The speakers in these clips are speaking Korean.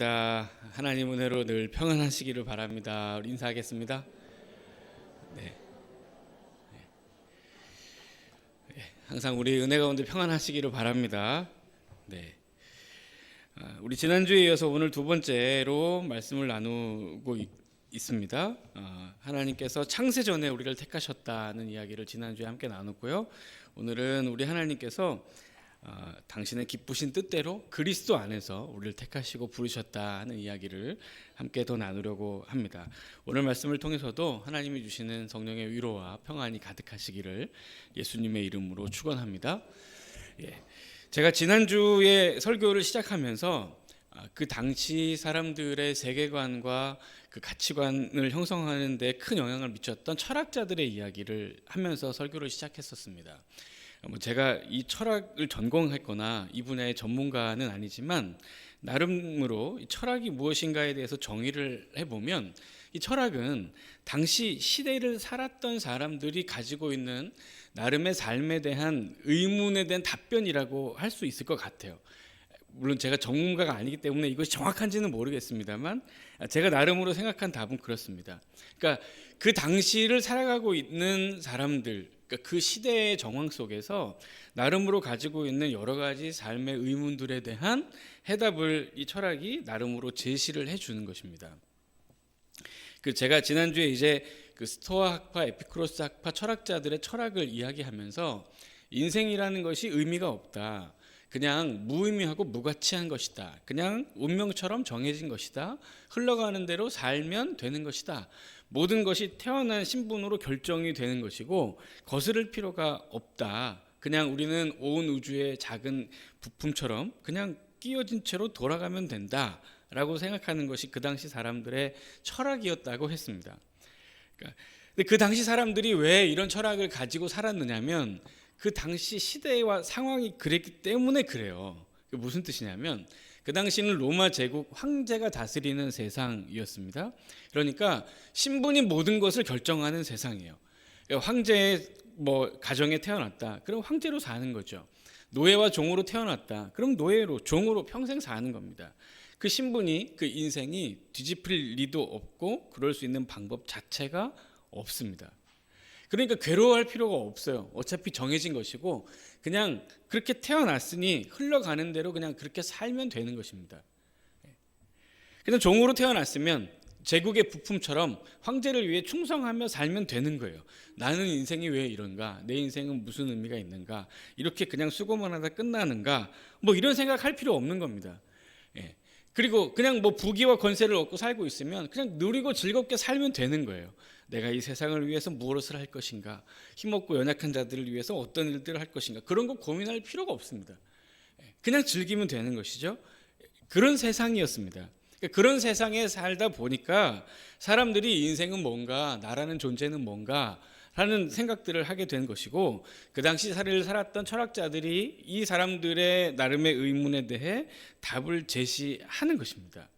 하나님 은혜로 늘 평안하시기를 바랍니다. 우리 인사하겠습니다. 네. 항상 우리 은혜 가운데 평안하시기를 바랍니다. 네. 우리 지난주에 이어서 오늘 두 번째로 말씀을 나누고 있습니다. 하나님께서 창세 전에 우리를 택하셨다는 이야기를 지난주에 함께 나눴고요. 오늘은 우리 하나님께서 당신의 기쁘신 뜻대로 그리스도 안에서 우리를 택하시고 부르셨다 하는 이야기를 함께 더 나누려고 합니다. 오늘 말씀을 통해서도 하나님이 주시는 성령의 위로와 평안이 가득하시기를 예수님의 이름으로 축원합니다. 제가 지난주에 설교를 시작하면서 그 당시 사람들의 세계관과 그 가치관을 형성하는 데 큰 영향을 미쳤던 철학자들의 이야기를 하면서 설교를 시작했었습니다. 제가 이 철학을 전공했거나 이 분야의 전문가는 아니지만 나름으로 이 철학이 무엇인가에 대해서 정의를 해보면 이 철학은 당시 시대를 살았던 사람들이 가지고 있는 나름의 삶에 대한 의문에 대한 답변이라고 할 수 있을 것 같아요. 물론 제가 전문가가 아니기 때문에 이것이 정확한지는 모르겠습니다만 제가 나름으로 생각한 답은 그렇습니다. 그러니까 그 당시를 살아가고 있는 사람들, 그러니까 그 시대의 정황 속에서 나름으로 가지고 있는 여러 가지 삶의 의문들에 대한 해답을 이 철학이 나름으로 제시를 해주는 것입니다. 제가 지난주에 이제 그 스토아 학파, 에피쿠로스 학파 철학자들의 철학을 이야기하면서 인생이라는 것이 의미가 없다. 그냥 무의미하고 무가치한 것이다. 그냥 운명처럼 정해진 것이다. 흘러가는 대로 살면 되는 것이다. 모든 것이 태어난 신분으로 결정이 되는 것이고 거스를 필요가 없다. 그냥 우리는 온 우주의 작은 부품처럼 그냥 끼어진 채로 돌아가면 된다 라고 생각하는 것이 그 당시 사람들의 철학이었다고 했습니다. 근데 그 당시 사람들이 왜 이런 철학을 가지고 살았느냐면 그 당시 시대와 상황이 그랬기 때문에 그래요. 무슨 뜻이냐면 그 당시는 로마 제국 황제가 다스리는 세상이었습니다. 그러니까 신분이 모든 것을 결정하는 세상이에요. 황제의 가정에 태어났다. 그럼 황제로 사는 거죠. 노예와 종으로 태어났다. 그럼 노예로 종으로 평생 사는 겁니다. 그 신분이 그 인생이 뒤집힐 리도 없고 그럴 수 있는 방법 자체가 없습니다. 그러니까 괴로워할 필요가 없어요. 어차피 정해진 것이고 그냥 그렇게 태어났으니 흘러가는 대로 그냥 그렇게 살면 되는 것입니다. 그냥 종으로 태어났으면 제국의 부품처럼 황제를 위해 충성하며 살면 되는 거예요. 나는 인생이 왜 이런가? 내 인생은 무슨 의미가 있는가? 이렇게 그냥 수고만 하다 끝나는가? 이런 생각할 필요 없는 겁니다. 그리고 그냥 부귀와 권세를 얻고 살고 있으면 그냥 누리고 즐겁게 살면 되는 거예요. 내가 이 세상을 위해서 무엇을 할 것인가, 힘없고 연약한 자들을 위해서 어떤 일들을 할 것인가, 그런 거 고민할 필요가 없습니다. 그냥 즐기면 되는 것이죠. 그런 세상이었습니다. 그런 세상에 살다 보니까 사람들이 인생은 뭔가, 나라는 존재는 뭔가 라는 생각들을 하게 된 것이고 그 당시 사를 살았던 철학자들이 이 사람들의 나름의 의문에 대해 답을 제시하는 것입니다.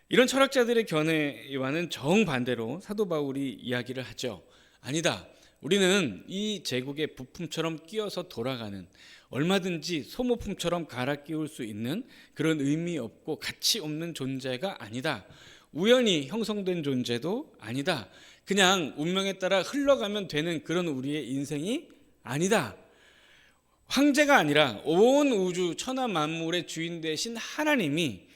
이런 철학자들의 견해와는 정반대로 사도 바울이 이야기를 하죠. 아니다. 우리는 이 제국의 부품처럼 끼어서 돌아가는 얼마든지 소모품처럼 갈아 끼울 수 있는 그런 의미 없고 가치 없는 존재가 아니다. 우연히 형성된 존재도 아니다. 그냥 운명에 따라 흘러가면 되는 그런 우리의 인생이 아니다. 황제가 아니라 온 우주 천하 만물의 주인 되신 하나님이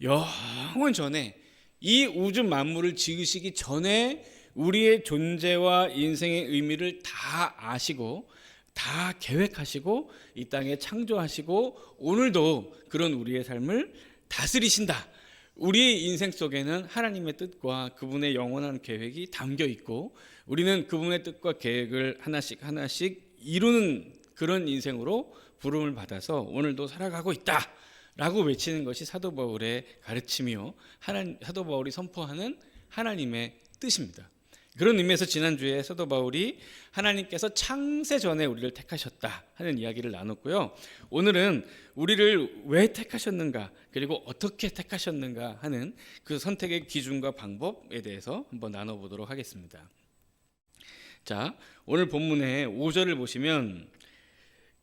영원 전에 이 우주 만물을 지으시기 전에 우리의 존재와 인생의 의미를 다 아시고 다 계획하시고 이 땅에 창조하시고 오늘도 그런 우리의 삶을 다스리신다. 우리의 인생 속에는 하나님의 뜻과 그분의 영원한 계획이 담겨 있고 우리는 그분의 뜻과 계획을 하나씩 하나씩 이루는 그런 인생으로 부름을 받아서 오늘도 살아가고 있다 라고 외치는 것이 사도 바울의 가르침이요 사도 바울이 선포하는 하나님의 뜻입니다. 그런 의미에서 지난주에 사도 바울이 하나님께서 창세 전에 우리를 택하셨다 하는 이야기를 나눴고요. 오늘은 우리를 왜 택하셨는가 그리고 어떻게 택하셨는가 하는 그 선택의 기준과 방법에 대해서 한번 나눠보도록 하겠습니다. 자, 오늘 본문의 5절을 보시면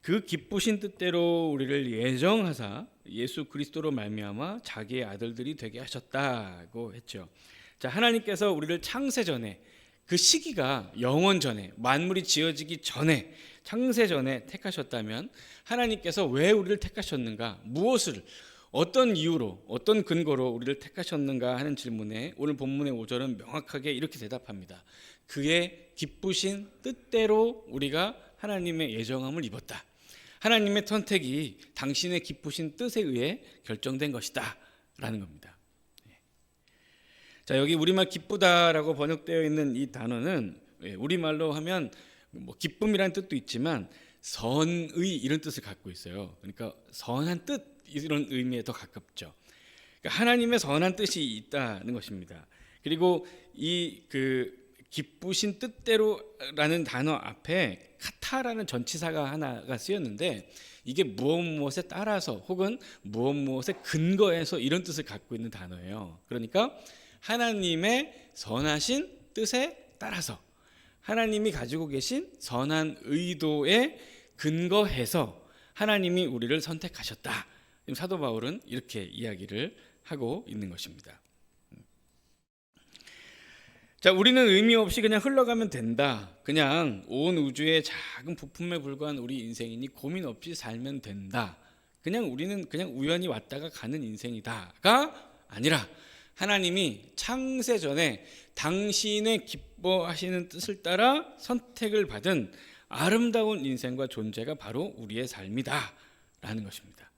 그 기쁘신 뜻대로 우리를 예정하사 예수 그리스도로 말미암아 자기의 아들들이 되게 하셨다고 했죠. 자, 하나님께서 우리를 창세 전에, 그 시기가 영원 전에, 만물이 지어지기 전에, 창세 전에 택하셨다면 하나님께서 왜 우리를 택하셨는가? 무엇을, 어떤 이유로, 어떤 근거로 우리를 택하셨는가 하는 질문에 오늘 본문의 5절은 명확하게 이렇게 대답합니다. 그의 기쁘신 뜻대로 우리가 하나님의 예정함을 입었다. 하나님의 선택이 당신의 기쁘신 뜻에 의해 결정된 것이다 라는 겁니다. 자, 여기 우리말 기쁘다라고 번역되어 있는 이 단어는 우리말로 하면 뭐 기쁨이라는 뜻도 있지만 선의 이런 뜻을 갖고 있어요. 그러니까 선한 뜻 이런 의미에 더 가깝죠. 그러니까 하나님의 선한 뜻이 있다는 것입니다. 그리고 이 기쁘신 뜻대로라는 단어 앞에 카타라는 전치사가 하나가 쓰였는데 이게 무엇에 따라서 혹은 무엇에 근거해서 이런 뜻을 갖고 있는 단어예요. 그러니까 하나님의 선하신 뜻에 따라서 하나님이 가지고 계신 선한 의도에 근거해서 하나님이 우리를 선택하셨다. 사도 바울은 이렇게 이야기를 하고 있는 것입니다. 자, 우리는 의미 없이 그냥 흘러가면 된다. 그냥 온 우주의 작은 부품에 불과한 우리 인생이니 고민 없이 살면 된다. 그냥 우리는 그냥 우연히 왔다가 가는 인생이다가 아니라 하나님이 창세 전에 당신의 기뻐하시는 뜻을 따라 선택을 받은 아름다운 인생과 존재가 바로 우리의 삶이다 라는 것입니다.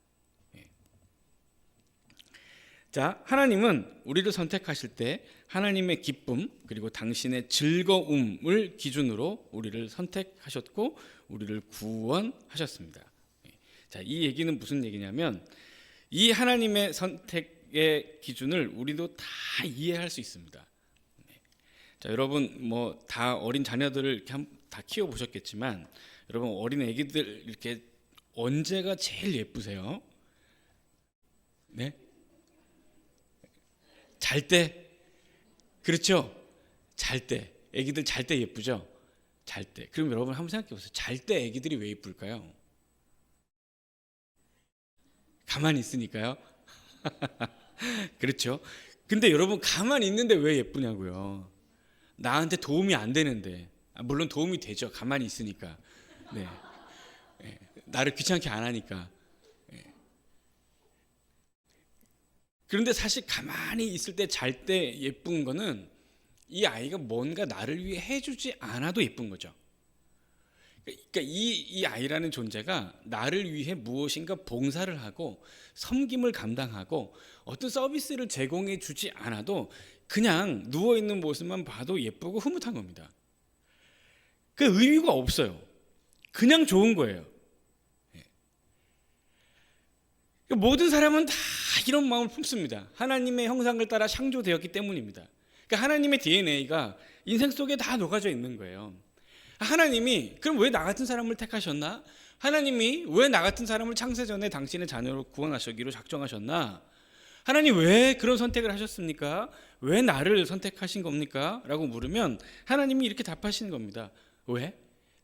자, 하나님은 우리를 선택하실 때 하나님의 기쁨 그리고 당신의 즐거움을 기준으로 우리를 선택하셨고 우리를 구원하셨습니다. 자, 이 얘기는 무슨 얘기냐면 이 하나님의 선택의 기준을 우리도 다 이해할 수 있습니다. 자, 여러분 뭐 다 어린 자녀들을 이렇게 다 키워 보셨겠지만 여러분 어린 아기들 이렇게 언제가 제일 예쁘세요? 네? 잘 때. 그렇죠? 잘 때. 아기들 잘 때 예쁘죠? 잘 때. 그럼 여러분 한번 생각해 보세요. 잘 때 아기들이 왜 예쁠까요? 가만히 있으니까요. 그렇죠? 근데 여러분 가만히 있는데 왜 예쁘냐고요. 나한테 도움이 안 되는데. 물론 도움이 되죠. 가만히 있으니까. 네. 나를 귀찮게 안 하니까. 그런데 사실 가만히 있을 때 잘 때 예쁜 거는 이 아이가 뭔가 나를 위해 해주지 않아도 예쁜 거죠. 그러니까 이 아이라는 존재가 나를 위해 무엇인가 봉사를 하고 섬김을 감당하고 어떤 서비스를 제공해 주지 않아도 그냥 누워있는 모습만 봐도 예쁘고 흐뭇한 겁니다. 그 의미가 없어요. 그냥 좋은 거예요. 모든 사람은 다 이런 마음을 품습니다. 하나님의 형상을 따라 창조되었기 때문입니다. 그러니까 하나님의 DNA가 인생 속에 다 녹아져 있는 거예요. 하나님이 그럼 왜 나 같은 사람을 택하셨나? 하나님이 왜 나 같은 사람을 창세 전에 당신의 자녀로 구원하시기로 작정하셨나? 하나님 왜 그런 선택을 하셨습니까? 왜 나를 선택하신 겁니까? 라고 물으면 하나님이 이렇게 답하시는 겁니다. 왜?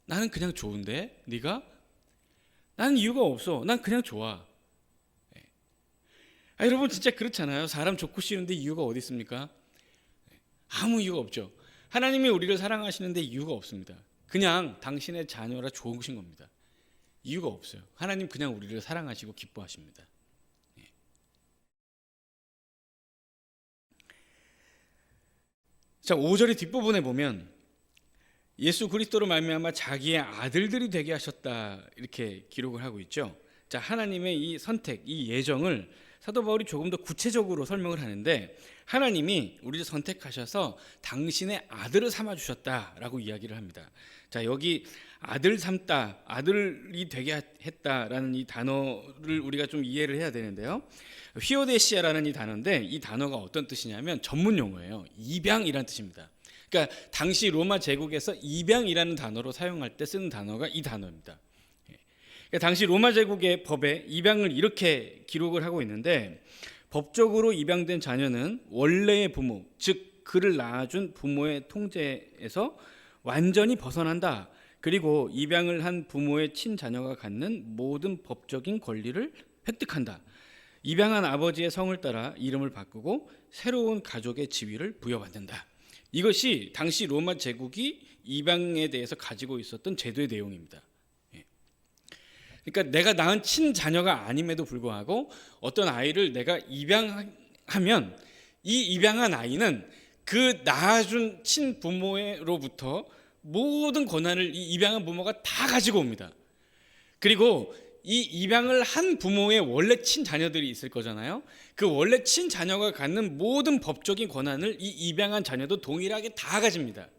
나는 그냥 좋은데? 네가? 나는 이유가 없어. 난 그냥 좋아. 여러분 진짜 그렇잖아요. 사람 좋고 싫은데 이유가 어디 있습니까? 아무 이유가 없죠. 하나님이 우리를 사랑하시는데 이유가 없습니다. 그냥 당신의 자녀라 좋으신 겁니다. 이유가 없어요. 하나님 그냥 우리를 사랑하시고 기뻐하십니다. 자, 5절의 뒷부분에 보면 예수 그리스도로 말미암아 자기의 아들들이 되게 하셨다 이렇게 기록을 하고 있죠. 자, 하나님의 이 선택, 이 예정을 사도 바울이 조금 더 구체적으로 설명을 하는데 하나님이 우리를 선택하셔서 당신의 아들을 삼아 주셨다라고 이야기를 합니다. 자, 여기 아들 삼다, 아들이 되게 했다라는 이 단어를 우리가 좀 이해를 해야 되는데요. 휘오데시아라는 이 단어인데 이 단어가 어떤 뜻이냐면 전문 용어예요. 입양이라는 뜻입니다. 그러니까 당시 로마 제국에서 입양이라는 단어로 사용할 때 쓰는 단어가 이 단어입니다. 당시 로마 제국의 법에 입양을 이렇게 기록을 하고 있는데 법적으로 입양된 자녀는 원래의 부모, 즉 그를 낳아준 부모의 통제에서 완전히 벗어난다. 그리고 입양을 한 부모의 친자녀가 갖는 모든 법적인 권리를 획득한다. 입양한 아버지의 성을 따라 이름을 바꾸고 새로운 가족의 지위를 부여받는다. 이것이 당시 로마 제국이 입양에 대해서 가지고 있었던 제도의 내용입니다. 그러니까 내가 낳은 친자녀가 아님에도 불구하고 어떤 아이를 내가 입양하면 이 입양한 아이는 그 낳아준 친부모로부터 모든 권한을 이 입양한 부모가 다 가지고 옵니다. 그리고 이 입양을 한 부모의 원래 친자녀들이 있을 거잖아요. 그 원래 친자녀가 갖는 모든 법적인 권한을 이 입양한 자녀도 동일하게 다 가집니다.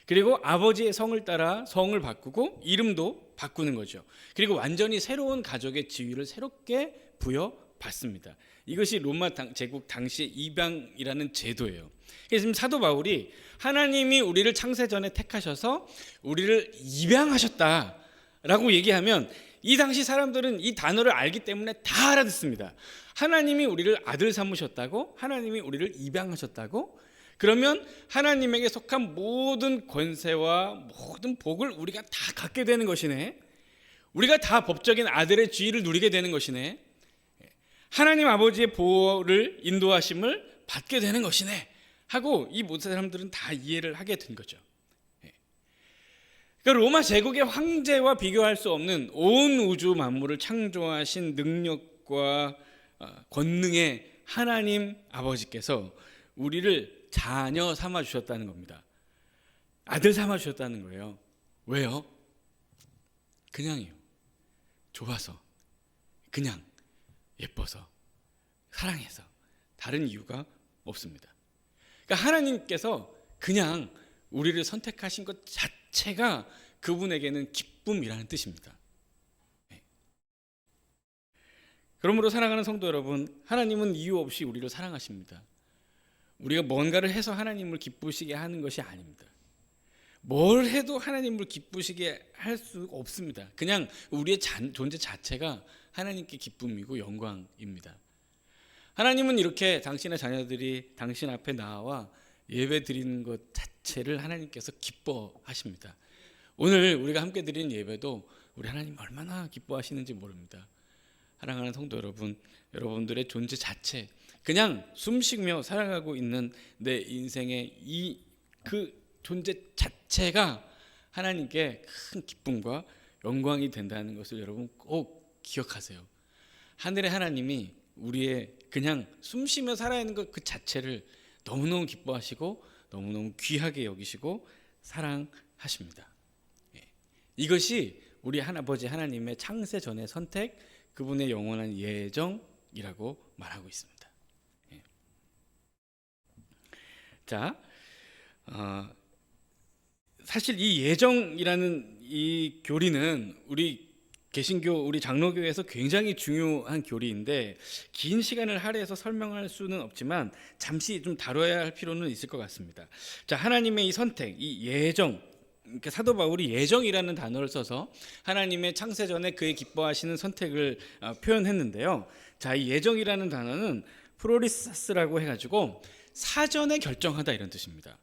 그리고 아버지의 성을 따라 성을 바꾸고 이름도 바꾸는 거죠. 그리고 완전히 새로운 가족의 지위를 새롭게 부여받습니다. 이것이 로마 제국 당시의 입양이라는 제도예요. 그래서 지금 사도 바울이 하나님이 우리를 창세전에 택하셔서 우리를 입양하셨다라고 얘기하면 이 당시 사람들은 이 단어를 알기 때문에 다 알아듣습니다. 하나님이 우리를 아들 삼으셨다고, 하나님이 우리를 입양하셨다고, 그러면 하나님에게 속한 모든 권세와 모든 복을 우리가 다 갖게 되는 것이네. 우리가 다 법적인 아들의 지위를 누리게 되는 것이네. 하나님 아버지의 보호를 인도하심을 받게 되는 것이네 하고 이 모든 사람들은 다 이해를 하게 된 거죠. 그러니까 로마 제국의 황제와 비교할 수 없는 온 우주 만물을 창조하신 능력과 권능의 하나님 아버지께서 우리를 자녀 삼아 주셨다는 겁니다. 아들 삼아 주셨다는 거예요. 왜요? 그냥이요. 좋아서, 그냥 예뻐서, 사랑해서, 다른 이유가 없습니다. 그러니까 하나님께서 그냥 우리를 선택하신 것 자체가 그분에게는 기쁨이라는 뜻입니다. 그러므로 사랑하는 성도 여러분, 하나님은 이유 없이 우리를 사랑하십니다. 우리가 뭔가를 해서 하나님을 기쁘시게 하는 것이 아닙니다. 뭘 해도 하나님을 기쁘시게 할 수 없습니다. 그냥 우리의 존재 자체가 하나님께 기쁨이고 영광입니다. 하나님은 이렇게 당신의 자녀들이 당신 앞에 나와 예배 드리는 것 자체를 하나님께서 기뻐하십니다. 오늘 우리가 함께 드리는 예배도 우리 하나님 얼마나 기뻐하시는지 모릅니다. 사랑하는 성도 여러분, 여러분들의 존재 자체, 그냥 숨쉬며 살아가고 있는 내 인생의 그 존재 자체가 하나님께 큰 기쁨과 영광이 된다는 것을 여러분 꼭 기억하세요. 하늘의 하나님이 우리의 그냥 숨쉬며 살아야 하는 것 그 자체를 너무너무 기뻐하시고 너무너무 귀하게 여기시고 사랑하십니다. 이것이 우리 아버지 하나님의 창세 전의 선택, 그분의 영원한 예정이라고 말하고 있습니다. 자, 사실 이 예정이라는 이 교리는 우리 개신교, 우리 장로교에서 굉장히 중요한 교리인데 긴 시간을 할애해서 설명할 수는 없지만 잠시 좀 다뤄야 할 필요는 있을 것 같습니다. 자, 하나님의 이 선택, 이 예정, 그러니까 사도 바울이 예정이라는 단어를 써서 하나님의 창세 전에 그의 기뻐하시는 선택을 표현했는데요. 자, 이 예정이라는 단어는 프로리사스라고 해가지고 사전에 결정하다 이런 뜻입니다.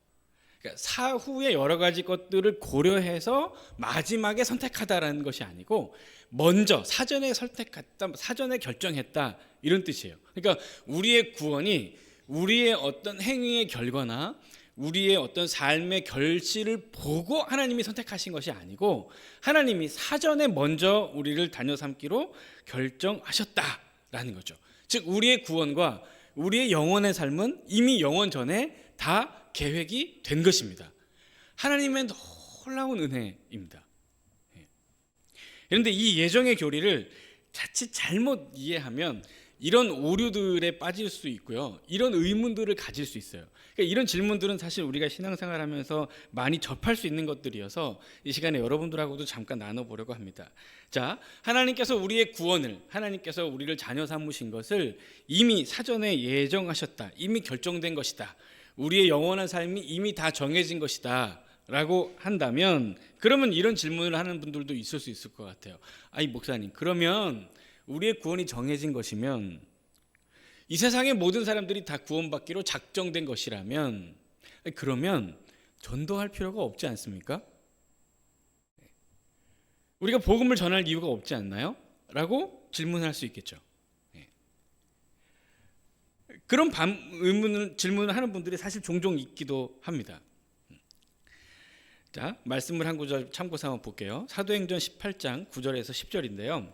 그러니까 사후의 여러 가지 것들을 고려해서 마지막에 선택하다라는 것이 아니고 먼저 사전에 선택했다, 사전에 결정했다 이런 뜻이에요. 그러니까 우리의 구원이 우리의 어떤 행위의 결과나 우리의 어떤 삶의 결실을 보고 하나님이 선택하신 것이 아니고 하나님이 사전에 먼저 우리를 자녀 삼기로 결정하셨다라는 거죠. 즉 우리의 구원과 우리의 영원의 삶은 이미 영원 전에 다 계획이 된 것입니다. 하나님의 놀라운 은혜입니다. 그런데 이 예정의 교리를 자칫 잘못 이해하면 이런 오류들에 빠질 수 있고요. 이런 의문들을 가질 수 있어요. 그러니까 이런 질문들은 사실 우리가 신앙생활하면서 많이 접할 수 있는 것들이어서 이 시간에 여러분들하고도 잠깐 나눠보려고 합니다. 자, 하나님께서 우리의 구원을, 하나님께서 우리를 자녀 삼으신 것을 이미 사전에 예정하셨다. 이미 결정된 것이다. 우리의 영원한 삶이 이미 다 정해진 것이다 라고 한다면 그러면 이런 질문을 하는 분들도 있을 수 있을 것 같아요. 아니 목사님, 그러면 우리의 구원이 정해진 것이면 이 세상의 모든 사람들이 다 구원받기로 작정된 것이라면 그러면 전도할 필요가 없지 않습니까? 우리가 복음을 전할 이유가 없지 않나요? 라고 질문할 수 있겠죠. 그런 질문을 하는 분들이 사실 종종 있기도 합니다. 자, 말씀을 한 구절 참고삼아 볼게요. 사도행전 18장 9절에서 10절인데요.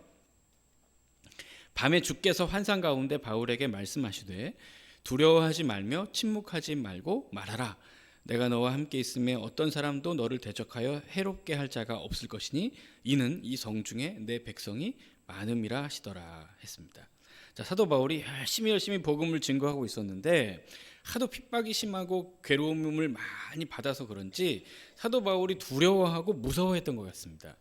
밤에 주께서 환상 가운데 바울에게 말씀하시되 두려워하지 말며 침묵하지 말고 말하라. 내가 너와 함께 있음에 어떤 사람도 너를 대적하여 해롭게 할 자가 없을 것이니 이는 이 성중에 내 백성이 많음이라 하시더라 했습니다. 자, 사도 바울이 열심히 복음을 증거하고 있었는데 하도 핍박이 심하고 괴로움을 많이 받아서 그런지 사도 바울이 두려워하고 무서워했던 것 같습니다.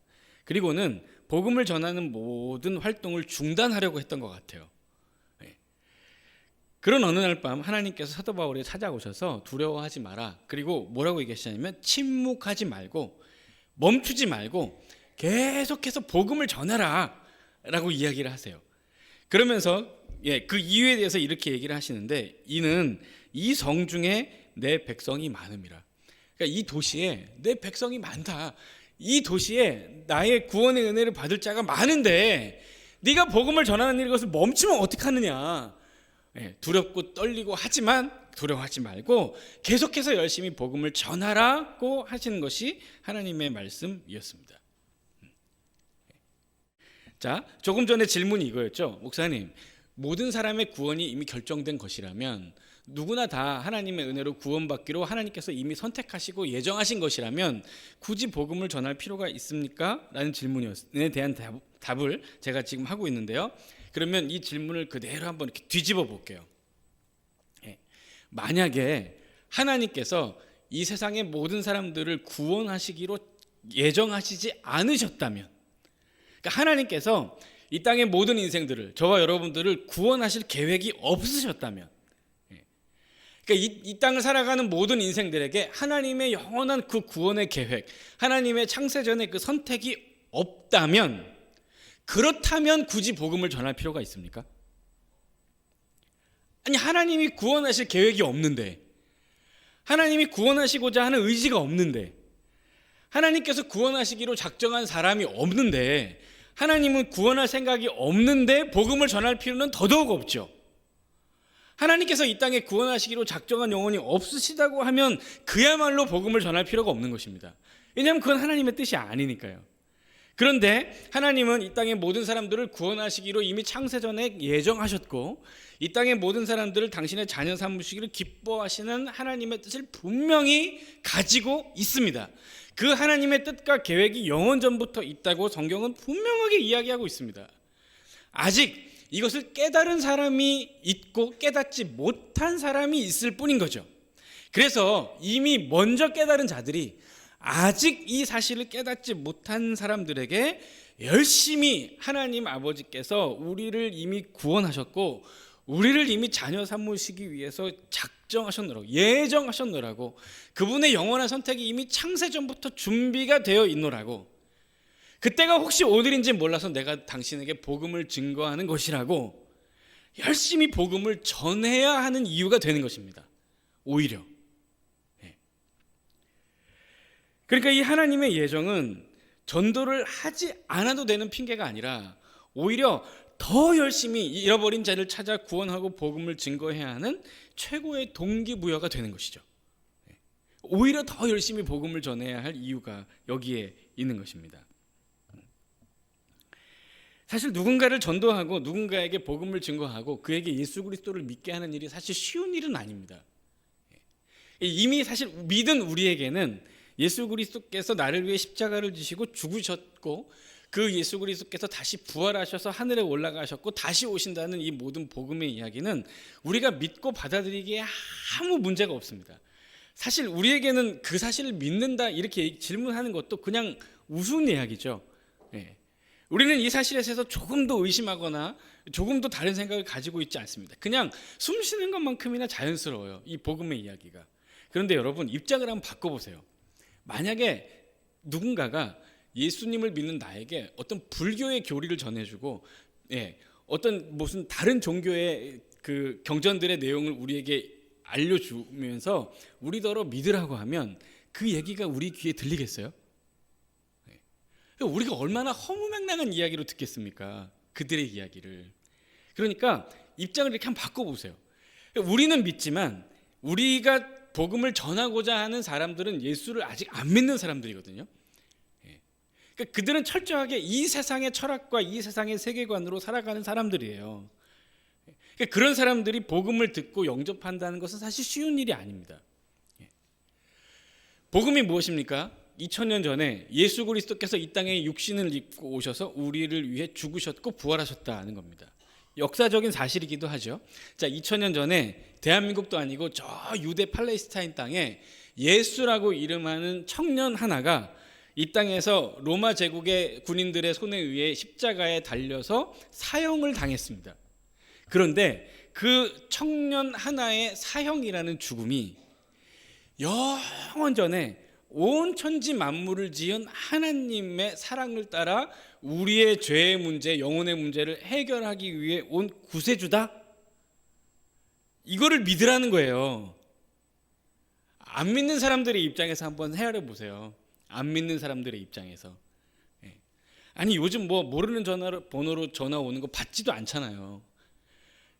그리고는 복음을 전하는 모든 활동을 중단하려고 했던 것 같아요. 그런 어느 날 밤 하나님께서 사도 바울에 찾아오셔서 두려워하지 마라. 그리고 뭐라고 얘기하시냐면 침묵하지 말고 멈추지 말고 계속해서 복음을 전하라 라고 이야기를 하세요. 그러면서 그 이유에 대해서 이렇게 얘기를 하시는데 이는 이 성중에 내 백성이 많음이라. 그러니까 이 도시에 내 백성이 많다. 이 도시에 나의 구원의 은혜를 받을 자가 많은데 네가 복음을 전하는 이것을 멈추면 어떡하느냐. 두렵고 떨리고 하지만 두려워하지 말고 계속해서 열심히 복음을 전하라고 하시는 것이 하나님의 말씀이었습니다. 자, 조금 전에 질문이 이거였죠. 목사님, 모든 사람의 구원이 이미 결정된 것이라면 누구나 다 하나님의 은혜로 구원받기로 하나님께서 이미 선택하시고 예정하신 것이라면 굳이 복음을 전할 필요가 있습니까? 라는 질문에 대한 답을 제가 지금 하고 있는데요. 그러면 이 질문을 그대로 한번 이렇게 뒤집어 볼게요. 만약에 하나님께서 이 세상의 모든 사람들을 구원하시기로 예정하시지 않으셨다면, 그러니까 하나님께서 이 땅의 모든 인생들을, 저와 여러분들을 구원하실 계획이 없으셨다면, 그러니까 이 땅을 살아가는 모든 인생들에게 하나님의 영원한 그 구원의 계획, 하나님의 창세전의 그 선택이 없다면, 그렇다면 굳이 복음을 전할 필요가 있습니까? 아니, 하나님이 구원하실 계획이 없는데, 하나님이 구원하시고자 하는 의지가 없는데, 하나님께서 구원하시기로 작정한 사람이 없는데, 하나님은 구원할 생각이 없는데 복음을 전할 필요는 더더욱 없죠. 하나님께서 이 땅에 구원하시기로 작정한 영혼이 없으시다고 하면 그야말로 복음을 전할 필요가 없는 것입니다. 왜냐하면 그건 하나님의 뜻이 아니니까요. 그런데 하나님은 이 땅의 모든 사람들을 구원하시기로 이미 창세전에 예정하셨고, 이 땅의 모든 사람들을 당신의 자녀 삼으시기를 기뻐하시는 하나님의 뜻을 분명히 가지고 있습니다. 그 하나님의 뜻과 계획이 영원전부터 있다고 성경은 분명하게 이야기하고 있습니다. 아직 이것을 깨달은 사람이 있고 깨닫지 못한 사람이 있을 뿐인 거죠. 그래서 이미 먼저 깨달은 자들이 아직 이 사실을 깨닫지 못한 사람들에게 열심히 하나님 아버지께서 우리를 이미 구원하셨고 우리를 이미 자녀 삼으시기 위해서 작정하셨노라고, 예정하셨노라고, 그분의 영원한 선택이 이미 창세전부터 준비가 되어 있노라고, 그때가 혹시 오늘인지 몰라서 내가 당신에게 복음을 증거하는 것이라고 열심히 복음을 전해야 하는 이유가 되는 것입니다. 오히려. 그러니까 이 하나님의 예정은 전도를 하지 않아도 되는 핑계가 아니라 오히려 더 열심히 잃어버린 자를 찾아 구원하고 복음을 증거해야 하는 최고의 동기부여가 되는 것이죠. 오히려 더 열심히 복음을 전해야 할 이유가 여기에 있는 것입니다. 사실 누군가를 전도하고 누군가에게 복음을 증거하고 그에게 예수 그리스도를 믿게 하는 일이 사실 쉬운 일은 아닙니다. 이미 사실 믿은 우리에게는 예수 그리스도께서 나를 위해 십자가를 지시고 죽으셨고 그 예수 그리스도께서 다시 부활하셔서 하늘에 올라가셨고 다시 오신다는 이 모든 복음의 이야기는 우리가 믿고 받아들이기에 아무 문제가 없습니다. 사실 우리에게는 그 사실을 믿는다 이렇게 질문하는 것도 그냥 우스운 이야기죠. 우리는 이 사실에 대해서 조금도 의심하거나 조금도 다른 생각을 가지고 있지 않습니다. 그냥 숨 쉬는 것만큼이나 자연스러워요, 이 복음의 이야기가. 그런데 여러분, 입장을 한번 바꿔보세요. 만약에 누군가가 예수님을 믿는 나에게 어떤 불교의 교리를 전해주고 어떤 무슨 다른 종교의 그 경전들의 내용을 우리에게 알려주면서 우리더러 믿으라고 하면 그 얘기가 우리 귀에 들리겠어요? 우리가 얼마나 허무맹랑한 이야기로 듣겠습니까? 그들의 이야기를. 그러니까 입장을 이렇게 한번 바꿔보세요. 우리는 믿지만 우리가 복음을 전하고자 하는 사람들은 예수를 아직 안 믿는 사람들이거든요. 그러니까 그들은 철저하게 이 세상의 철학과 이 세상의 세계관으로 살아가는 사람들이에요. 그러니까 그런 사람들이 복음을 듣고 영접한다는 것은 사실 쉬운 일이 아닙니다. 복음이 무엇입니까? 2000년 전에 예수 그리스도께서 이 땅에 육신을 입고 오셔서 우리를 위해 죽으셨고 부활하셨다는 겁니다. 역사적인 사실이기도 하죠. 자, 2000년 전에 대한민국도 아니고 저 유대 팔레스타인 땅에 예수라고 이름하는 청년 하나가 이 땅에서 로마 제국의 군인들의 손에 의해 십자가에 달려서 사형을 당했습니다. 그런데 그 청년 하나의 사형이라는 죽음이 영원전에 온 천지 만물을 지은 하나님의 사랑을 따라 우리의 죄의 문제, 영혼의 문제를 해결하기 위해 온 구세주다? 이거를 믿으라는 거예요. 안 믿는 사람들의 입장에서 한번 헤아려 보세요. 안 믿는 사람들의 입장에서. 아니 요즘 뭐 모르는 번호로 전화 오는 거 받지도 않잖아요.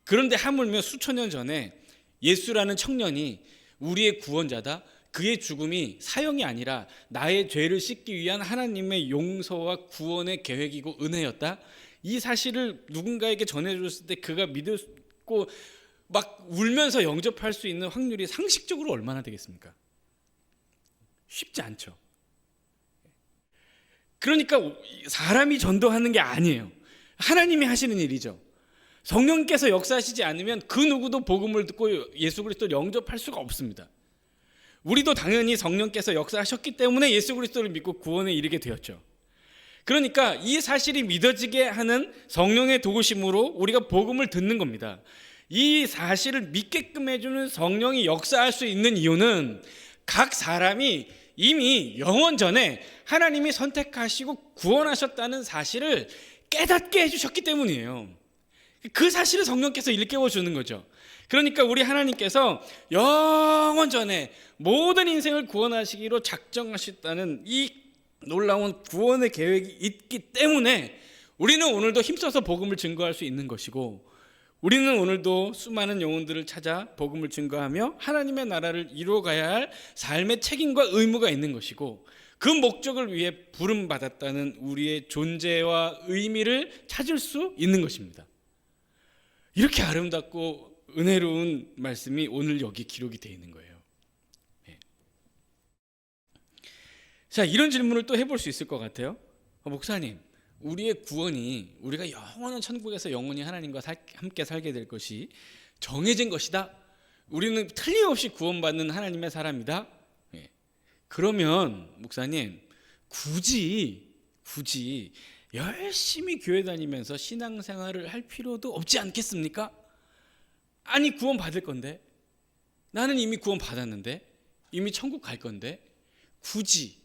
그런데 하물며 수천 년 전에 예수라는 청년이 우리의 구원자다, 그의 죽음이 사형이 아니라 나의 죄를 씻기 위한 하나님의 용서와 구원의 계획이고 은혜였다, 이 사실을 누군가에게 전해줬을 때 그가 믿고 막 울면서 영접할 수 있는 확률이 상식적으로 얼마나 되겠습니까? 쉽지 않죠. 그러니까 사람이 전도하는 게 아니에요. 하나님이 하시는 일이죠. 성령께서 역사하시지 않으면 그 누구도 복음을 듣고 예수 그리스도를 영접할 수가 없습니다. 우리도 당연히 성령께서 역사하셨기 때문에 예수 그리스도를 믿고 구원에 이르게 되었죠. 그러니까 이 사실이 믿어지게 하는 성령의 도우심으로 우리가 복음을 듣는 겁니다. 이 사실을 믿게끔 해주는 성령이 역사할 수 있는 이유는 각 사람이 이미 영원 전에 하나님이 선택하시고 구원하셨다는 사실을 깨닫게 해주셨기 때문이에요. 그 사실을 성령께서 일깨워 주는 거죠. 그러니까 우리 하나님께서 영원 전에 모든 인생을 구원하시기로 작정하셨다는 이 놀라운 구원의 계획이 있기 때문에 우리는 오늘도 힘써서 복음을 증거할 수 있는 것이고, 우리는 오늘도 수많은 영혼들을 찾아 복음을 증거하며 하나님의 나라를 이루어가야 할 삶의 책임과 의무가 있는 것이고, 그 목적을 위해 부름받았다는 우리의 존재와 의미를 찾을 수 있는 것입니다. 이렇게 아름답고 은혜로운 말씀이 오늘 여기 기록이 되어 있는 거예요. 자, 이런 질문을 또 해볼 수 있을 것 같아요. 목사님, 우리의 구원이 우리가 영원한 천국에서 영원히 하나님과 함께 살게 될 것이 정해진 것이다. 우리는 틀림없이 구원받는 하나님의 사람이다. 그러면 목사님, 굳이 열심히 교회 다니면서 신앙생활을 할 필요도 없지 않겠습니까? 아니 구원 받을 건데, 나는 이미 구원 받았는데, 이미 천국 갈 건데 굳이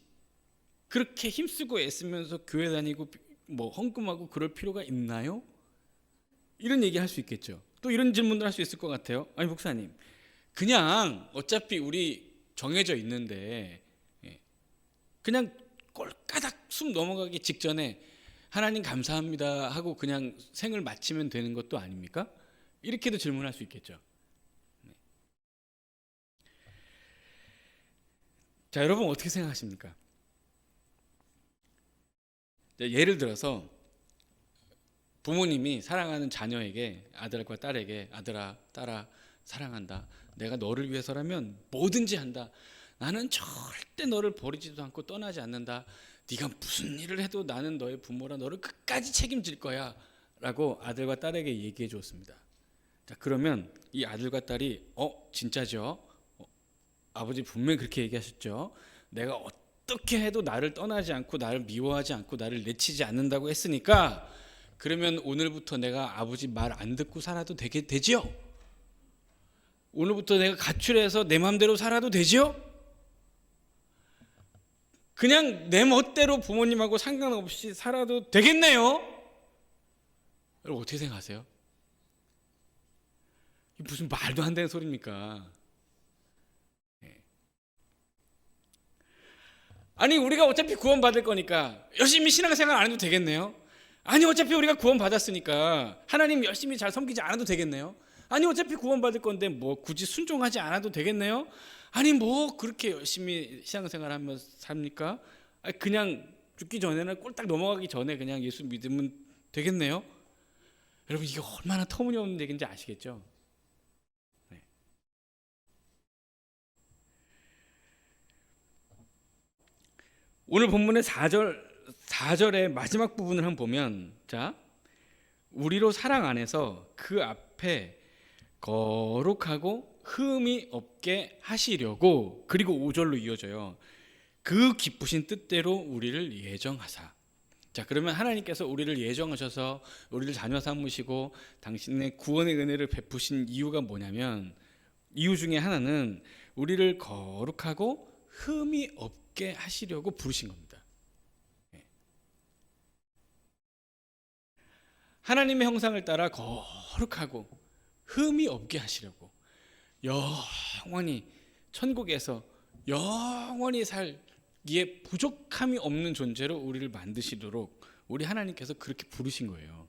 그렇게 힘쓰고 애쓰면서 교회 다니고 뭐 헌금하고 그럴 필요가 있나요? 이런 얘기 할 수 있겠죠. 또 이런 질문을 할 수 있을 것 같아요. 아니 목사님, 그냥 어차피 우리 정해져 있는데 그냥 꼴까닥 숨 넘어가기 직전에 하나님 감사합니다 하고 그냥 생을 마치면 되는 것도 아닙니까? 이렇게도 질문할 수 있겠죠. 자, 여러분 어떻게 생각하십니까? 예를 들어서 부모님이 사랑하는 자녀에게, 아들과 딸에게, 아들아, 딸아, 사랑한다. 내가 너를 위해서라면 뭐든지 한다. 나는 절대 너를 버리지도 않고 떠나지 않는다. 네가 무슨 일을 해도 나는 너의 부모라 너를 끝까지 책임질 거야 라고 아들과 딸에게 얘기해 주었습니다. 자, 그러면 이 아들과 딸이 진짜죠? 아버지 분명히 그렇게 얘기하셨죠? 내가 어떻게 해도 나를 떠나지 않고 나를 미워하지 않고 나를 내치지 않는다고 했으니까 그러면 오늘부터 내가 아버지 말 안 듣고 살아도 되지요? 오늘부터 내가 가출해서 내 마음대로 살아도 되지요? 그냥 내 멋대로 부모님하고 상관없이 살아도 되겠네요? 여러분 어떻게 생각하세요? 이게 무슨 말도 안 되는 소리입니까? 아니 우리가 어차피 구원받을 거니까 열심히 신앙생활 안 해도 되겠네요. 아니 어차피 우리가 구원받았으니까 하나님 열심히 잘 섬기지 않아도 되겠네요. 아니 어차피 구원받을 건데 뭐 굳이 순종하지 않아도 되겠네요. 아니 뭐 그렇게 열심히 신앙생활 하면 삽니까? 아니 그냥 죽기 전에는 꼴딱 넘어가기 전에 그냥 예수 믿으면 되겠네요. 여러분 이게 얼마나 터무니없는 얘기인지 아시겠죠? 네. 오늘 본문의 4절의 마지막 부분을 한번 보면, 자, 우리로 사랑 안에서 그 앞에 거룩하고 흠이 없게 하시려고, 그리고 5절로 이어져요. 그 기쁘신 뜻대로 우리를 예정하사. 자, 그러면 하나님께서 우리를 예정하셔서 우리를 자녀 삼으시고 당신의 구원의 은혜를 베푸신 이유가 뭐냐면, 이유 중에 하나는 우리를 거룩하고 흠이 없게 하시려고 부르신 겁니다. 하나님의 형상을 따라 거룩하고 흠이 없게 하시려고, 영원히 천국에서 영원히 살기에 부족함이 없는 존재로 우리를 만드시도록 우리 하나님께서 그렇게 부르신 거예요.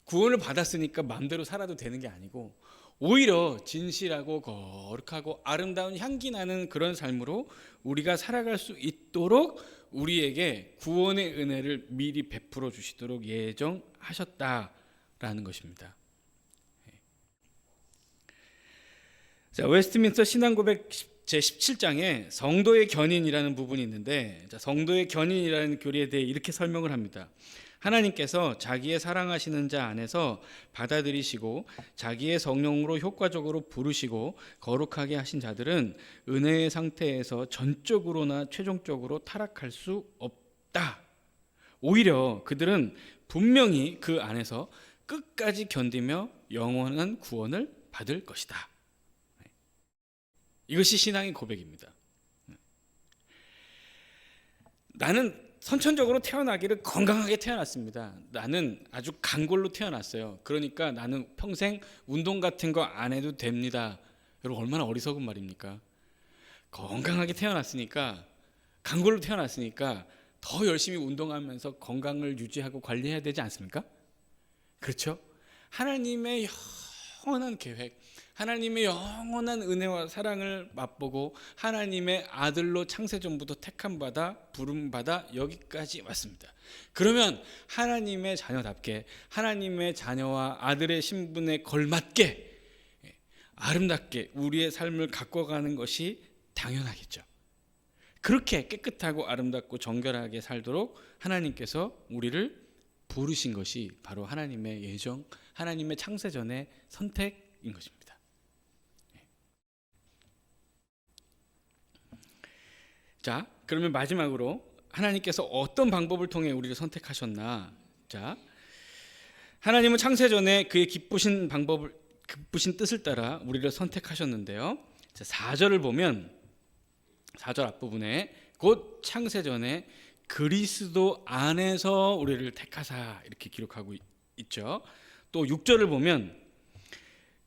구원을 받았으니까 마음대로 살아도 되는 게 아니고, 오히려 진실하고 거룩하고 아름다운 향기 나는 그런 삶으로 우리가 살아갈 수 있도록 우리에게 구원의 은혜를 미리 베풀어 주시도록 예정하셨다라는 것입니다. 자, 웨스트민스터 신앙고백 제17장에 성도의 견인이라는 부분이 있는데, 자, 성도의 견인이라는 교리에 대해 이렇게 설명을 합니다. 하나님께서 자기의 사랑하시는 자 안에서 받아들이시고 자기의 성령으로 효과적으로 부르시고 거룩하게 하신 자들은 은혜의 상태에서 전적으로나 최종적으로 타락할 수 없다. 오히려 그들은 분명히 그 안에서 끝까지 견디며 영원한 구원을 받을 것이다. 이것이 신앙의 고백입니다. 나는 선천적으로 태어나기를 건강하게 태어났습니다. 나는 아주 강골로 태어났어요. 그러니까 나는 평생 운동 같은 거 안 해도 됩니다. 여러분 얼마나 어리석은 말입니까? 건강하게 태어났으니까, 강골로 태어났으니까 더 열심히 운동하면서 건강을 유지하고 관리해야 되지 않습니까? 그렇죠? 하나님의 영원한 계획, 하나님의 영원한 은혜와 사랑을 맛보고 하나님의 아들로 창세전부터 택함받아 부름받아 여기까지 왔습니다. 그러면 하나님의 자녀답게, 하나님의 자녀와 아들의 신분에 걸맞게 아름답게 우리의 삶을 가꿔가는 것이 당연하겠죠. 그렇게 깨끗하고 아름답고 정결하게 살도록 하나님께서 우리를 부르신 것이 바로 하나님의 예정, 하나님의 창세전의 선택인 것입니다. 자, 그러면 마지막으로 하나님께서 어떤 방법을 통해 우리를 선택하셨나? 자, 하나님은 창세전에 그의 기쁘신 뜻을 따라 우리를 선택하셨는데요. 자, 4절을 보면 4절 앞부분에 곧 창세전에 그리스도 안에서 우리를 택하사 이렇게 기록하고 있죠. 또 6절을 보면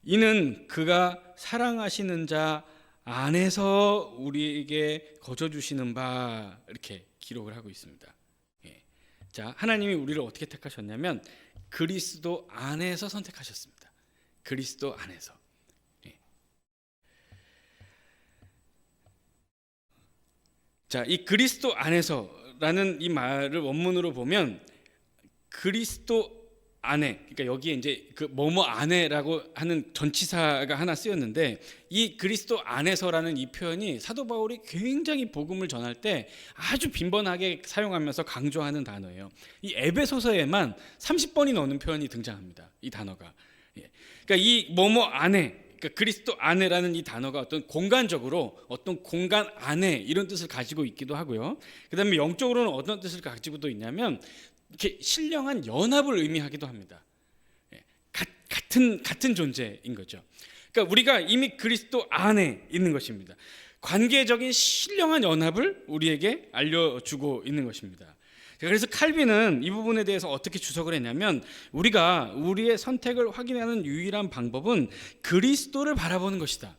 이는 그가 사랑하시는 자 안에서 우리에게 거저 주시는 바 이렇게 기록을 하고 있습니다. 자, 하나님이 우리를 어떻게 택하셨냐면 그리스도 안에서 선택하셨습니다. 그리스도 안에서. 자, 이 그리스도 안에서라는 이 말을 원문으로 보면 그리스도 안에, 그러니까 여기에 이제 그 뭐뭐 안에라고 하는 전치사가 하나 쓰였는데, 이 그리스도 안에서라는 이 표현이 사도 바울이 굉장히 복음을 전할 때 아주 빈번하게 사용하면서 강조하는 단어예요. 이 에베소서에만 30번이 넘는 표현이 등장합니다. 이 단어가. 그러니까 이 뭐뭐 안에, 그러니까 그리스도 안에라는 이 단어가 어떤 공간적으로 어떤 공간 안에 이런 뜻을 가지고 있기도 하고요. 그다음에 영적으로는 어떤 뜻을 가지고도 있냐면 이렇게 신령한 연합을 의미하기도 합니다. 같은 존재인 거죠. 그러니까 우리가 이미 그리스도 안에 있는 것입니다. 관계적인 신령한 연합을 우리에게 알려주고 있는 것입니다. 그래서 칼빈은 이 부분에 대해서 어떻게 주석을 했냐면, 우리가 우리의 선택을 확인하는 유일한 방법은 그리스도를 바라보는 것이다.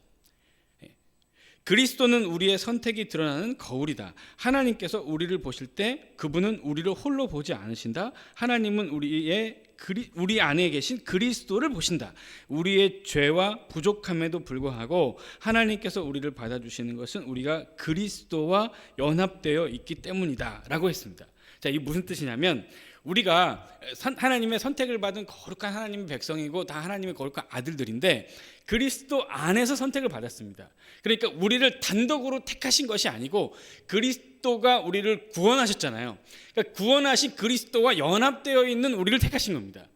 그리스도는 우리의 선택이 드러나는 거울이다. 하나님께서 우리를 보실 때 그분은 우리를 홀로 보지 않으신다. 하나님은 우리 안에 계신 그리스도를 보신다. 우리의 죄와 부족함에도 불구하고 하나님께서 우리를 받아주시는 것은 우리가 그리스도와 연합되어 있기 때문이다 라고 했습니다. 자, 이게 무슨 뜻이냐면 우리가 하나님의 선택을 받은 거룩한 하나님의 백성이고 다 하나님의 거룩한 아들들인데 그리스도 안에서 선택을 받았습니다. 그러니까 우리를 단독으로 택하신 것이 아니고 그리스도가 우리를 구원하셨잖아요. 그러니까 구원하신 그리스도와 연합되어 있는 우리를 택하신 겁니다.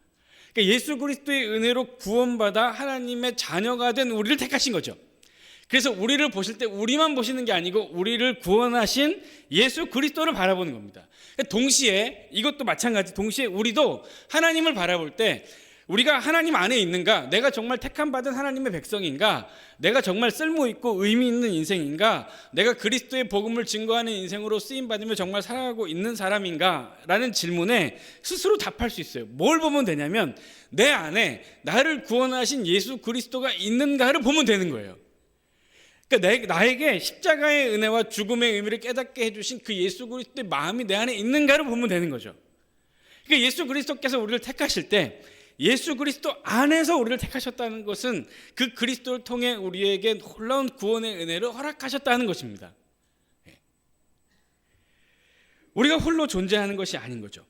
그러니까 예수 그리스도의 은혜로 구원받아 하나님의 자녀가 된 우리를 택하신 거죠. 그래서 우리를 보실 때 우리만 보시는 게 아니고 우리를 구원하신 예수 그리스도를 바라보는 겁니다. 동시에 이것도 마찬가지, 동시에 우리도 하나님을 바라볼 때 우리가 하나님 안에 있는가, 내가 정말 택함 받은 하나님의 백성인가, 내가 정말 쓸모 있고 의미 있는 인생인가, 내가 그리스도의 복음을 증거하는 인생으로 쓰임 받으며 정말 살아가고 있는 사람인가 라는 질문에 스스로 답할 수 있어요. 뭘 보면 되냐면 내 안에 나를 구원하신 예수 그리스도가 있는가를 보면 되는 거예요. 그러니까 나에게 십자가의 은혜와 죽음의 의미를 깨닫게 해주신 그 예수 그리스도의 마음이 내 안에 있는가를 보면 되는 거죠. 그러니까 예수 그리스도께서 우리를 택하실 때 예수 그리스도 안에서 우리를 택하셨다는 것은 그 그리스도를 통해 우리에게 놀라운 구원의 은혜를 허락하셨다는 것입니다. 우리가 홀로 존재하는 것이 아닌 거죠.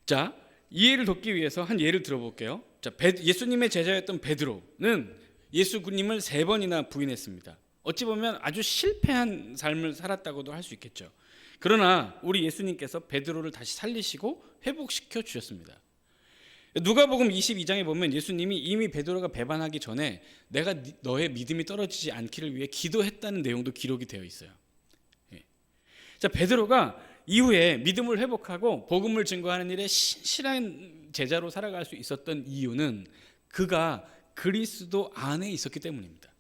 자, 이해를 돕기 위해서 한 예를 들어볼게요. 자, 예수님의 제자였던 베드로는 예수님을 3번이나 부인했습니다. 어찌 보면 아주 실패한 삶을 살았다고도 할 수 있겠죠. 그러나 우리 예수님께서 베드로를 다시 살리시고 회복시켜 주셨습니다. 누가복음 22장에 보면 예수님이 이미 베드로가 배반하기 전에 내가 너의 믿음이 떨어지지 않기를 위해 기도했다는 내용도 기록이 되어 있어요. 자, 베드로가 이후에 믿음을 회복하고 복음을 증거하는 일에 신실한 제자로 살아갈 수 있었던 이유는 그가 그리스도 안에 있었기 때문입니다.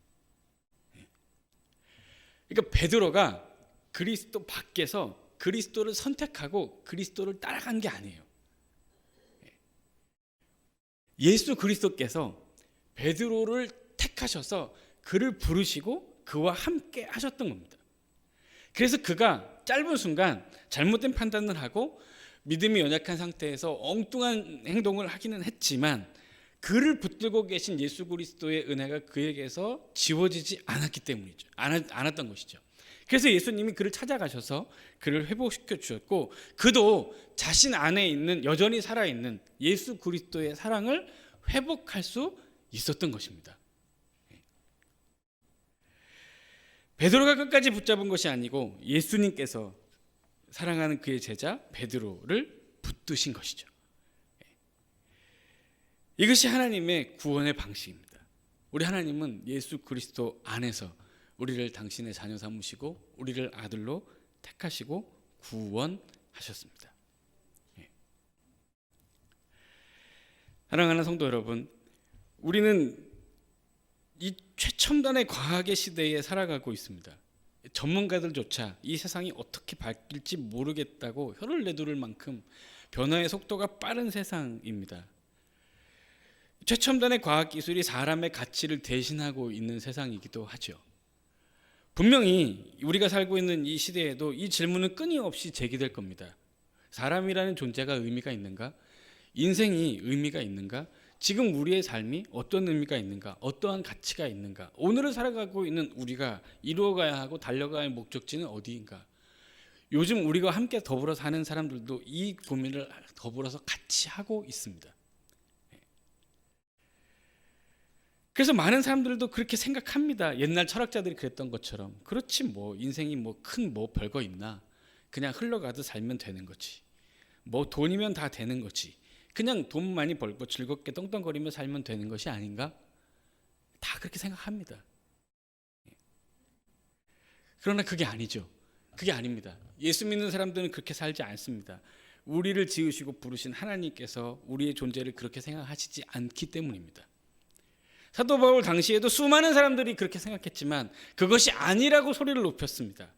그러니까 베드로가 그리스도 밖에서 그리스도를 선택하고 그리스도를 따라간 게 아니에요. 예수 그리스도께서 베드로를 택하셔서 그를 부르시고 그와 함께 하셨던 겁니다. 그래서 그가 짧은 순간 잘못된 판단을 하고 믿음이 연약한 상태에서 엉뚱한 행동을 하기는 했지만 그를 붙들고 계신 예수 그리스도의 은혜가 그에게서 지워지지 않았기 때문이죠. 않았던 것이죠. 그래서 예수님이 그를 찾아가셔서 그를 회복시켜 주셨고 그도 자신 안에 있는 여전히 살아있는 예수 그리스도의 사랑을 회복할 수 있었던 것입니다. 베드로가 끝까지 붙잡은 것이 아니고 예수님께서 사랑하는 그의 제자 베드로를 붙드신 것이죠. 이것이 하나님의 구원의 방식입니다. 우리 하나님은 예수 그리스도 안에서 우리를 당신의 자녀 삼으시고 우리를 아들로 택하시고 구원하셨습니다. 사랑하는 성도 여러분, 우리는 이 최첨단의 과학의 시대에 살아가고 있습니다. 전문가들조차 이 세상이 어떻게 바뀔지 모르겠다고 혀를 내두를 만큼 변화의 속도가 빠른 세상입니다. 최첨단의 과학기술이 사람의 가치를 대신하고 있는 세상이기도 하죠. 분명히 우리가 살고 있는 이 시대에도 이 질문은 끊임없이 제기될 겁니다. 사람이라는 존재가 의미가 있는가? 인생이 의미가 있는가? 지금 우리의 삶이 어떤 의미가 있는가? 어떠한 가치가 있는가? 오늘을 살아가고 있는 우리가 이루어가야 하고 달려가야 할 목적지는 어디인가? 요즘 우리가 함께 더불어 사는 사람들도 이 고민을 더불어서 같이 하고 있습니다. 그래서 많은 사람들도 그렇게 생각합니다. 옛날 철학자들이 그랬던 것처럼 그렇지 뭐 인생이 뭐 큰 뭐 별거 있나? 그냥 흘러가듯 살면 되는 거지. 뭐 돈이면 다 되는 거지. 그냥 돈 많이 벌고 즐겁게 떵떵거리며 살면 되는 것이 아닌가? 다 그렇게 생각합니다. 그러나 그게 아니죠. 그게 아닙니다. 예수 믿는 사람들은 그렇게 살지 않습니다. 우리를 지으시고 부르신 하나님께서 우리의 존재를 그렇게 생각하시지 않기 때문입니다. 사도 바울 당시에도 수많은 사람들이 그렇게 생각했지만 그것이 아니라고 소리를 높였습니다.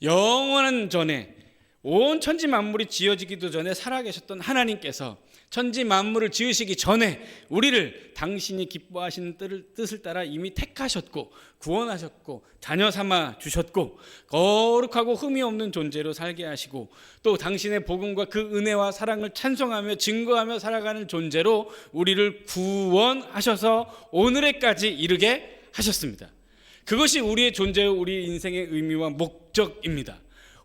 영원한 전에 온 천지 만물이 지어지기도 전에 살아계셨던 하나님께서 천지 만물을 지으시기 전에 우리를 당신이 기뻐하시는 뜻을 따라 이미 택하셨고 구원하셨고 자녀 삼아 주셨고 거룩하고 흠이 없는 존재로 살게 하시고 또 당신의 복음과 그 은혜와 사랑을 찬송하며 증거하며 살아가는 존재로 우리를 구원하셔서 오늘에까지 이르게 하셨습니다. 그것이 우리의 존재요 우리 인생의 의미와 목적입니다.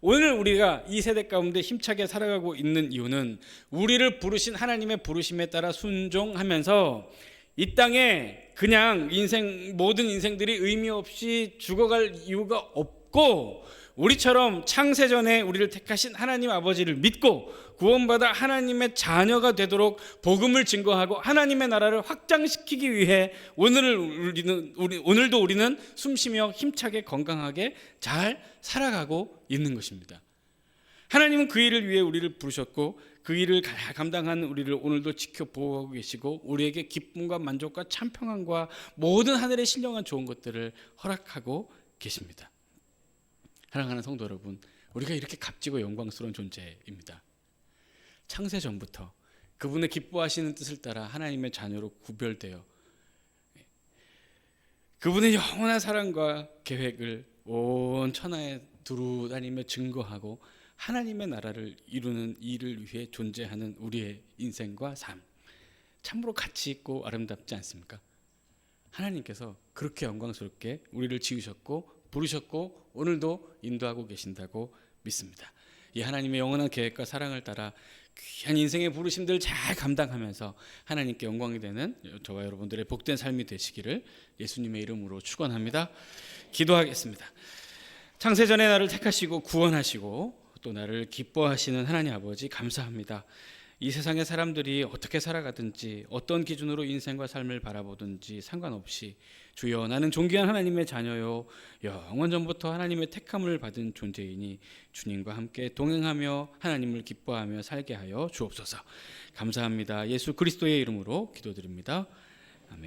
오늘 우리가 이 세대 가운데 힘차게 살아가고 있는 이유는 우리를 부르신 하나님의 부르심에 따라 순종하면서 이 땅에 그냥 모든 인생들이 의미 없이 죽어갈 이유가 없고 우리처럼 창세전에 우리를 택하신 하나님 아버지를 믿고 구원받아 하나님의 자녀가 되도록 복음을 증거하고 하나님의 나라를 확장시키기 위해 오늘도 우리는 숨쉬며 힘차게 건강하게 잘 살아가고 있는 것입니다. 하나님은 그 일을 위해 우리를 부르셨고 그 일을 감당하는 우리를 오늘도 지켜 보호하고 계시고 우리에게 기쁨과 만족과 참평안과 모든 하늘의 신령한 좋은 것들을 허락하고 계십니다. 사랑하는 성도 여러분, 우리가 이렇게 값지고 영광스러운 존재입니다. 창세 전부터 그분의 기뻐하시는 뜻을 따라 하나님의 자녀로 구별되어 그분의 영원한 사랑과 계획을 온 천하에 두루 다니며 증거하고 하나님의 나라를 이루는 일을 위해 존재하는 우리의 인생과 삶, 참으로 가치 있고 아름답지 않습니까? 하나님께서 그렇게 영광스럽게 우리를 지으셨고 부르셨고 오늘도 인도하고 계신다고 믿습니다. 이 하나님의 영원한 계획과 사랑을 따라 귀한 인생의 부르심들 잘 감당하면서 하나님께 영광이 되는 저와 여러분들의 복된 삶이 되시기를 예수님의 이름으로 축원합니다. 기도하겠습니다. 창세전에 나를 택하시고 구원하시고 또 나를 기뻐하시는 하나님 아버지 감사합니다. 이 세상의 사람들이 어떻게 살아가든지 어떤 기준으로 인생과 삶을 바라보든지 상관없이 주여 나는 존귀한 하나님의 자녀요 영원 전부터 하나님의 택함을 받은 존재이니 주님과 함께 동행하며 하나님을 기뻐하며 살게 하여 주옵소서. 감사합니다. 예수 그리스도의 이름으로 기도드립니다.